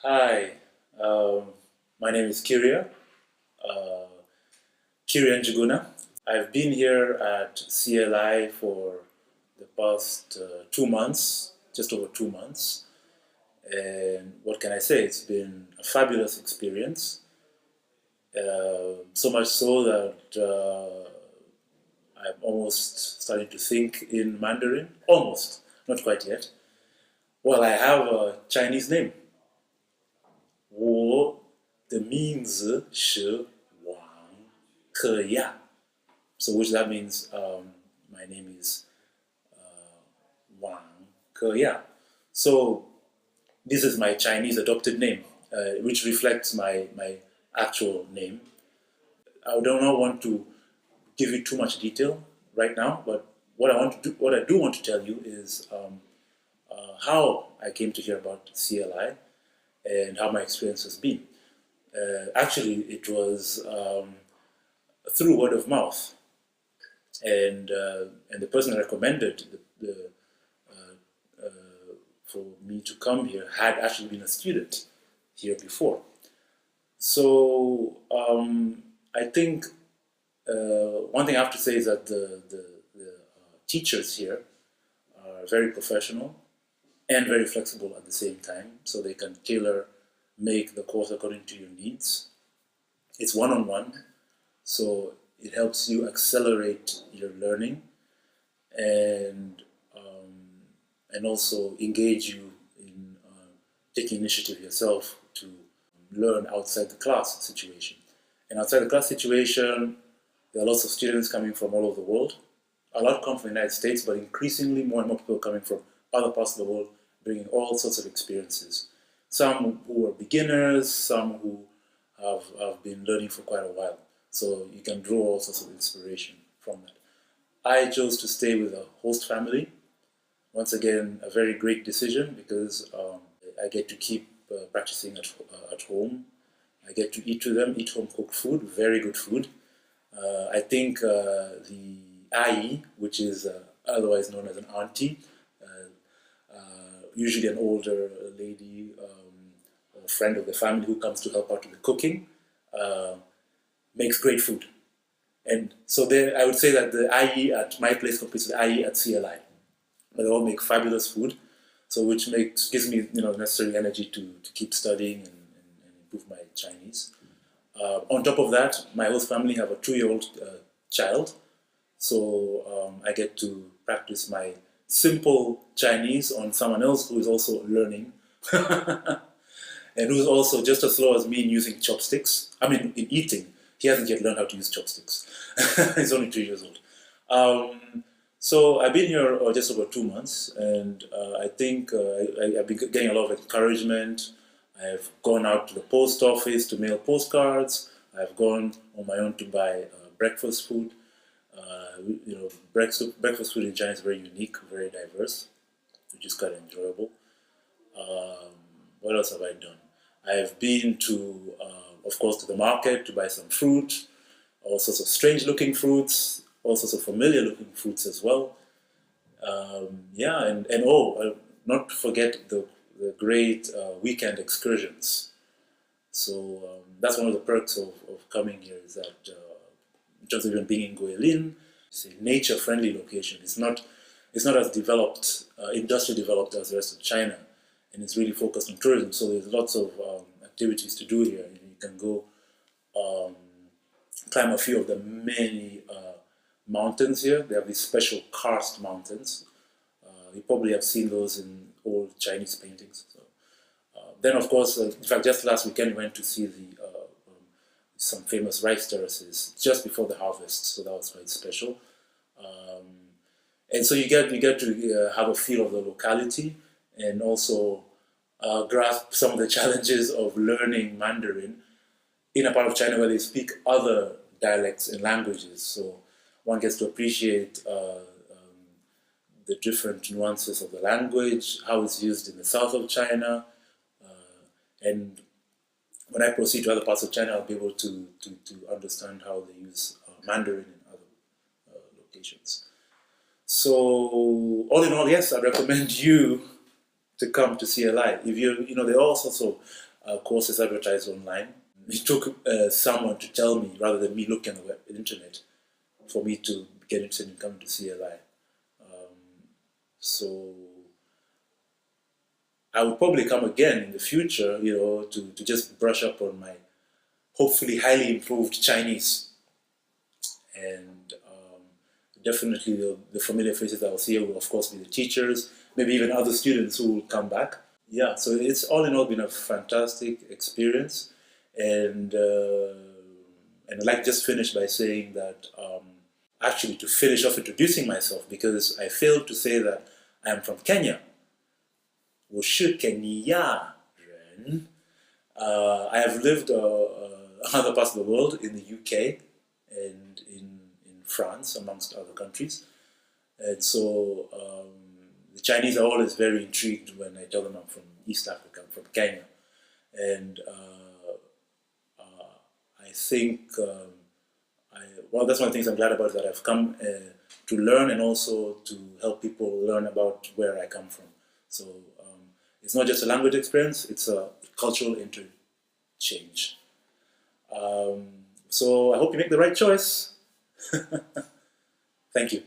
Hi, um, my name is uh, Kyrea Njuguna. I've been here at CLI for the past 2 months, just over 2 months. And what can I say? It's been a fabulous experience. So much so that I'm almost starting to think in Mandarin. Almost, not quite yet. Well, I have a Chinese name. 我的名字是王可亚. So which that means my name is Wang Keya. So this is my Chinese adopted name, which reflects my actual name. I do not want to give you too much detail right now, but what I do want to tell you is how I came to hear about CLI and how my experience has been. Actually, it was through word of mouth, and the person recommended for me to come here had actually been a student here before. So I think one thing I have to say is that the teachers here are very professional and very flexible at the same time, so they can make the course according to your needs. It's one-on-one, so it helps you accelerate your learning and also engage you in taking initiative yourself to learn outside the class situation. And outside the class situation, there are lots of students coming from all over the world. A lot come from the United States, but increasingly more and more people coming from other parts of the world, bringing all sorts of experiences. Some who are beginners, some who have been learning for quite a while. So you can draw all sorts of inspiration from that. I chose to stay with a host family. Once again, a very great decision because I get to keep practicing at home. I get to eat with them, eat home cooked food, very good food. I think the Ai, which is otherwise known as an auntie, usually an older lady or friend of the family who comes to help out with the cooking, makes great food. And so there, I would say that the IE at my place competes with the IE at CLI. But they all make fabulous food, so which gives me necessary energy to keep studying and improve my Chinese. On top of that, my host family have a 2-year-old child, so I get to practice my simple Chinese on someone else who is also learning and who's also just as slow as me in using chopsticks. I mean, in eating. He hasn't yet learned how to use chopsticks. He's only 2 years old. So I've been here just over 2 months, and I think I've been getting a lot of encouragement. I've gone out to the post office to mail postcards. I've gone on my own to buy breakfast food. Breakfast food in China is very unique, very diverse, which is quite enjoyable. What else have I done? I've been to, of course, to the market to buy some fruit, all sorts of strange-looking fruits, all sorts of familiar-looking fruits as well. Not to forget the great weekend excursions. So that's one of the perks of coming here is that in terms of even being in Guilin, it's a nature-friendly location. It's not as developed, industrially developed as the rest of China, and it's really focused on tourism. So there's lots of activities to do here. You can go climb a few of the many mountains here. They have these special karst mountains. You probably have seen those in old Chinese paintings. So, then, of course, in fact, just last weekend we went to see some famous rice terraces just before the harvest. So that was quite special. And so you get to have a feel of the locality and also grasp some of the challenges of learning Mandarin in a part of China where they speak other dialects and languages. So one gets to appreciate the different nuances of the language, how it's used in the south of China, and when I proceed to other parts of China, I'll be able to understand how they use Mandarin in other locations. So all in all, yes, I recommend you to come to CLI. If there are all sorts of courses advertised online. It took someone to tell me, rather than me looking on the internet, for me to get interested in coming to CLI. So I would probably come again in the future, to just brush up on my hopefully highly improved Chinese. And definitely the familiar faces I'll see will of course be the teachers, maybe even other students who will come back. Yeah, so it's all in all been a fantastic experience. And I'd like to just finish by saying that actually to finish off introducing myself, because I failed to say that I am from Kenya. 我是肯尼亚人. I have lived other parts of the world, in the UK and in France, amongst other countries. And so the Chinese are always very intrigued when I tell them I'm from East Africa, I'm from Kenya. And I think, well, that's one of the things I'm glad about, is that I've come to learn and also to help people learn about where I come from. So it's not just a language experience, it's a cultural interchange. So I hope you make the right choice. Thank you.